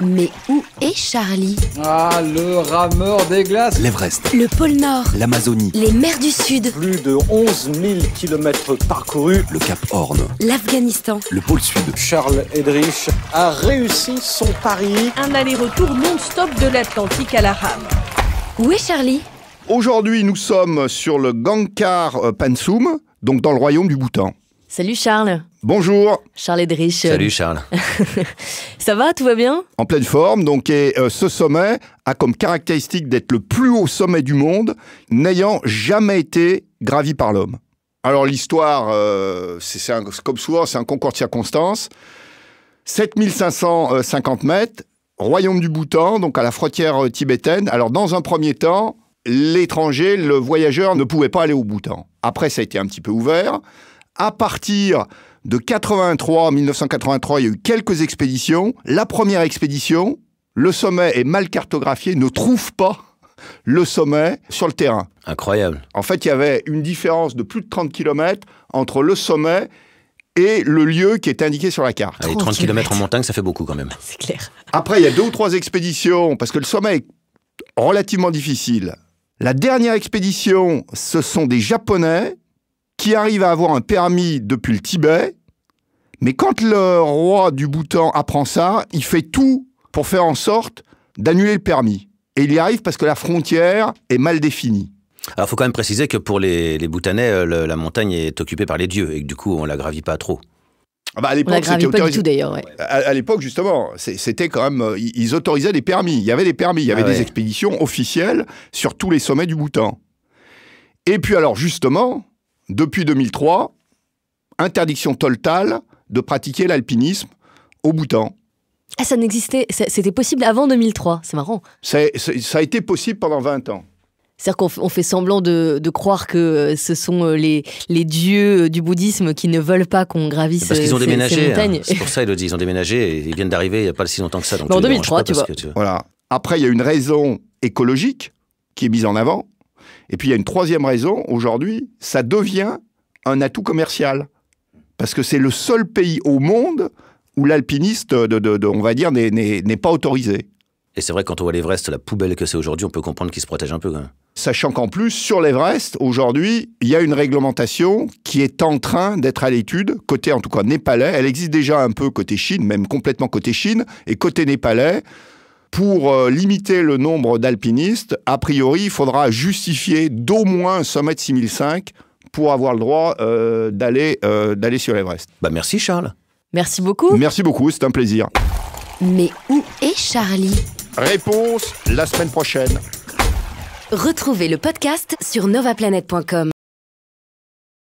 Mais où est Charlie? Ah, le rameur des glaces. L'Everest, Le pôle Nord, l'Amazonie, les mers du Sud, Plus de 11 000 km parcourus. le Cap Horn, l'Afghanistan. le pôle Sud. Charles Eddrich a réussi son pari. Un aller-retour non-stop de l'Atlantique à la rame. Où est Charlie? Aujourd'hui, nous sommes sur le Gangkhar Pansum, donc dans le royaume du Bhoutan. Salut Charles. Bonjour, Charles Eddrich. Salut Charles. Ça va, tout va bien? en pleine forme. Donc, ce sommet a comme caractéristique d'être le plus haut sommet du monde, n'ayant jamais été gravi par l'homme. Alors l'histoire, comme souvent, c'est un concours de circonstances. 7550 mètres, royaume du Bhoutan, donc à la frontière tibétaine. Alors dans un premier temps, l'étranger, le voyageur ne pouvait pas aller au Bhoutan. Après, ça a été un petit peu ouvert. À partir de 1983, il y a eu quelques expéditions. La première expédition, le sommet est mal cartographié, ne trouve pas le sommet sur le terrain. Incroyable. En fait, il y avait une différence de plus de 30 km entre le sommet et le lieu qui est indiqué sur la carte. Allez, 30 km en montagne, ça fait beaucoup quand même. C'est clair. Après, il y a 2 ou 3 expéditions, parce que le sommet est relativement difficile. La dernière expédition, ce sont des Japonais qui arrivent à avoir un permis depuis le Tibet, mais quand le roi du Bhoutan apprend ça, il fait tout pour faire en sorte d'annuler le permis. Et il y arrive parce que la frontière est mal définie. Alors, il faut quand même préciser que pour les Bhoutanais, la montagne est occupée par les dieux et que du coup, on la gravit pas trop. Ah bah à On la l'époque, gravit c'était pas du autorisé. tout d'ailleurs. Ouais. À l'époque, justement, c'était quand même... Ils autorisaient des permis. Il y avait des permis. Il y avait des expéditions officielles sur tous les sommets du Bhoutan. Et puis alors, justement, depuis 2003, interdiction totale de pratiquer l'alpinisme au Bhoutan. Ah, ça n'existait, c'était possible avant 2003, c'est marrant. Ça a été possible pendant 20 ans. C'est-à-dire qu'on fait semblant de croire que ce sont les dieux du bouddhisme qui ne veulent pas qu'on gravisse Parce qu'ils ont ces déménagé. montagnes. C'est pour ça, Elodie, ils ont déménagé et ils viennent d'arriver il n'y a pas si longtemps que ça. Donc Mais en tu les 2003, déranges pas tu parce que Voilà. Après, il y a une raison écologique qui est mise en avant. Et puis, il y a une troisième raison. Aujourd'hui, ça devient un atout commercial. Parce que c'est le seul pays au monde où l'alpiniste, on va dire, n'est pas autorisé. Et c'est vrai, quand on voit l'Everest, la poubelle que c'est aujourd'hui, on peut comprendre qu'ils se protègent un peu quand même. Sachant qu'en plus, sur l'Everest, aujourd'hui, il y a une réglementation qui est en train d'être à l'étude, côté en tout cas népalais. Elle existe déjà un peu côté Chine, même complètement côté Chine, et côté népalais. Pour limiter le nombre d'alpinistes, a priori, il faudra justifier d'au moins un sommet de 6005 pour avoir le droit d'aller sur l'Everest. Bah merci Charles. Merci beaucoup. Merci beaucoup, c'est un plaisir. Mais où est Charlie? Réponse la semaine prochaine. Retrouvez le podcast sur novaplanet.com.